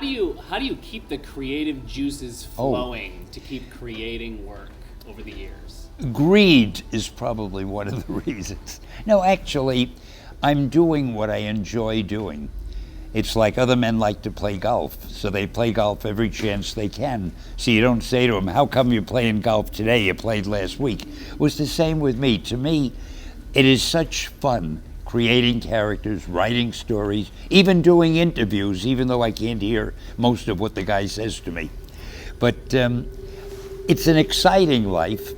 how do you keep the creative juices Oh. flowing to keep creating work over the years? Greed is probably one of the reasons. No, actually, I'm doing what I enjoy doing. It's like other men like to play golf, so they play golf every chance they can. So you don't say to them, how come you're playing golf today? You played last week. It was the same with me. To me, it is such fun creating characters, writing stories, even doing interviews, even though I can't hear most of what the guy says to me. But it's an exciting life,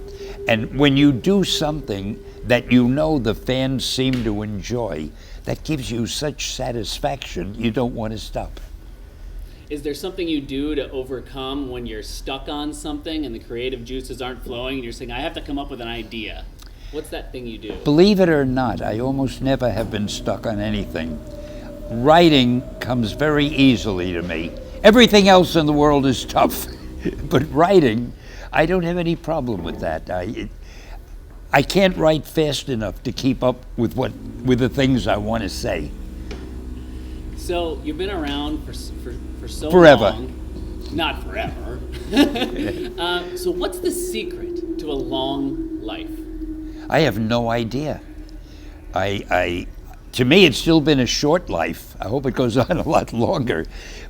and when you do something that you know the fans seem to enjoy, that gives you such satisfaction, you don't want to stop. Is there something you do to overcome when you're stuck on something and the creative juices aren't flowing and you're saying, I have to come up with an idea? What's that thing you do? Believe it or not, I almost never have been stuck on anything. Writing comes very easily to me. Everything else in the world is tough, but writing, I don't have any problem with that. I can't write fast enough to keep up with the things I want to say. So you've been around for so Forever. long. Not forever. So what's the secret to a long life? I have no idea. To me, it's still been a short life. I hope it goes on a lot longer.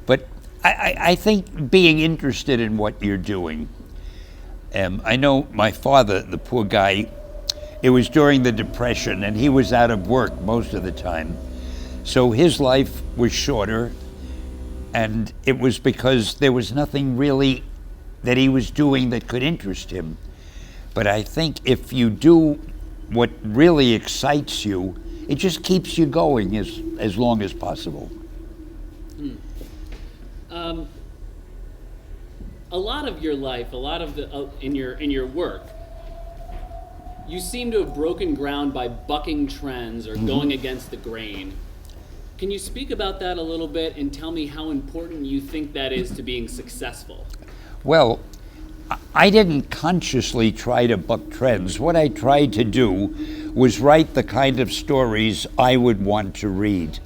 But I think being interested in what you're doing. I know my father, the poor guy, it was during the Depression, and he was out of work most of the time. So his life was shorter, and it was because there was nothing really that he was doing that could interest him. But I think if you do what really excites you, it just keeps you going as long as possible. A lot of your life, a lot of in your work, you seem to have broken ground by bucking trends or going against the grain. Can you speak about that a little bit and tell me how important you think that is to being successful? Well, I didn't consciously try to buck trends. What I tried to do was write the kind of stories I would want to read.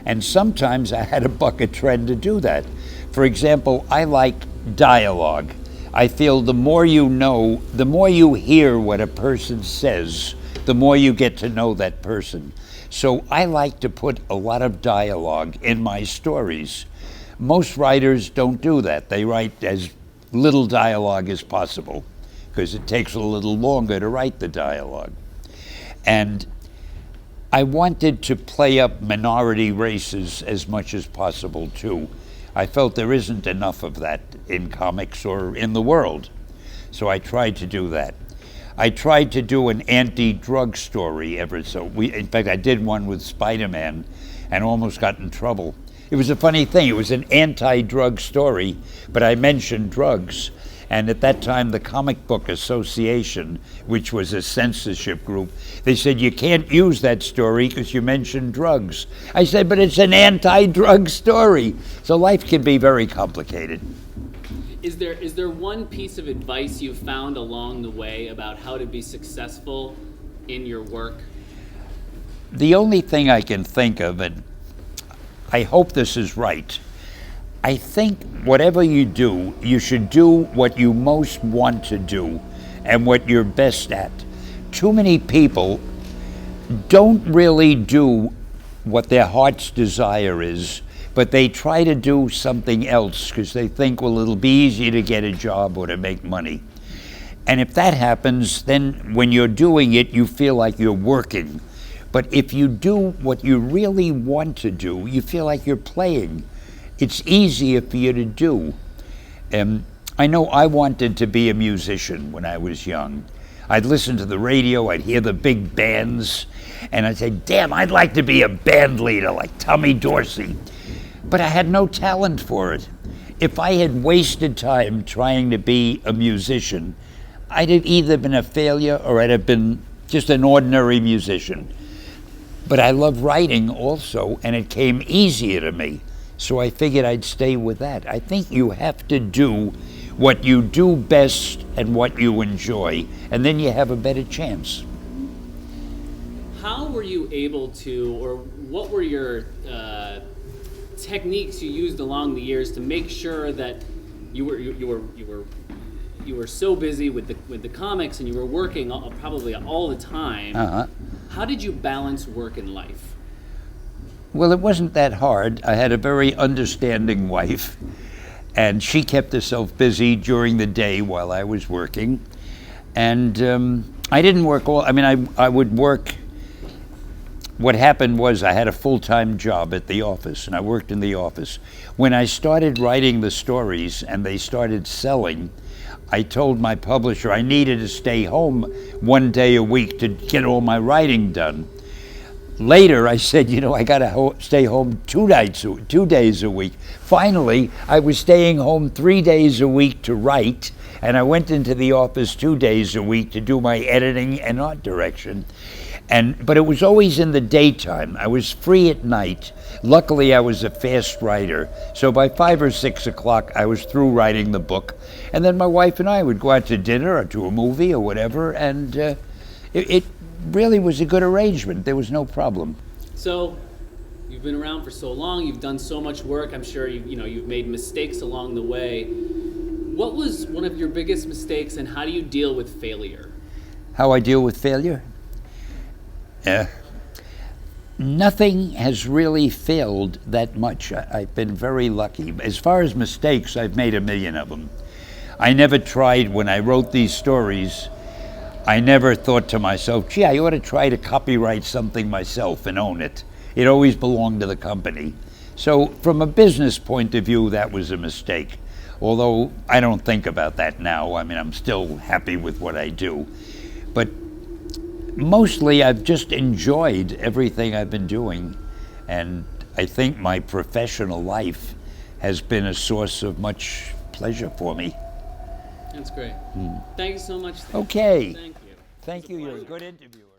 And sometimes I had to buck a trend to do that. For example, I like dialogue. I feel the more you know, the more you hear what a person says, the more you get to know that person. So I like to put a lot of dialogue in my stories. Most writers don't do that. They write as little dialogue as possible because it takes a little longer to write the dialogue. And I wanted to play up minority races as much as possible too. I felt there isn't enough of that in comics or in the world. So I tried to do that. I tried to do an anti-drug story in fact, I did one with Spider-Man and almost got in trouble. It was a funny thing. It was an anti-drug story, but I mentioned drugs. And at that time, the Comic Book Association, which was a censorship group, they said, you can't use that story because you mentioned drugs. I said, but it's an anti-drug story. So life can be very complicated. Is there one piece of advice you've found along the way about how to be successful in your work? The only thing I can think of, and I hope this is right, I think whatever you do, you should do what you most want to do and what you're best at. Too many people don't really do what their heart's desire is, but they try to do something else because they think, well, it'll be easier to get a job or to make money. And if that happens, then when you're doing it, you feel like you're working. But if you do what you really want to do, you feel like you're playing. It's easier for you to do. I know I wanted to be a musician when I was young. I'd listen to the radio, I'd hear the big bands, and I'd say, damn, I'd like to be a band leader like Tommy Dorsey. But I had no talent for it. If I had wasted time trying to be a musician, I'd have either been a failure or I'd have been just an ordinary musician. But I love writing also, and it came easier to me. So I figured I'd stay with that. I think you have to do what you do best and what you enjoy, and then you have a better chance. How were you able to, or what were your techniques you used along the years to make sure that you were so busy with the comics and you were working probably all the time. How did you balance work and life? Well, it wasn't that hard. I had a very understanding wife, and she kept herself busy during the day while I was working. And I didn't work I would work. What happened was I had a full-time job at the office, and I worked in the office. When I started writing the stories and they started selling, I told my publisher I needed to stay home one day a week to get all my writing done. Later, I said, I got to stay home 2 days a week. Finally, I was staying home 3 days a week to write, and I went into the office 2 days a week to do my editing and art direction. But it was always in the daytime. I was free at night. Luckily, I was a fast writer. So by 5 or 6 o'clock, I was through writing the book. And then my wife and I would go out to dinner or to a movie or whatever. And it really was a good arrangement. There was no problem. So you've been around for so long. You've done so much work. I'm sure you've made mistakes along the way. What was one of your biggest mistakes, and how do you deal with failure? How I deal with failure? Nothing has really failed that much. I've been very lucky. As far as mistakes, I've made a million of them. I never tried, when I wrote these stories, I never thought to myself, gee, I ought to try to copyright something myself and own it. It always belonged to the company. So from a business point of view, that was a mistake. Although I don't think about that now. I'm still happy with what I do. But mostly, I've just enjoyed everything I've been doing, and I think my professional life has been a source of much pleasure for me. That's great. Thank you so much. Okay. Thank you. Thank you. You're a good interviewer.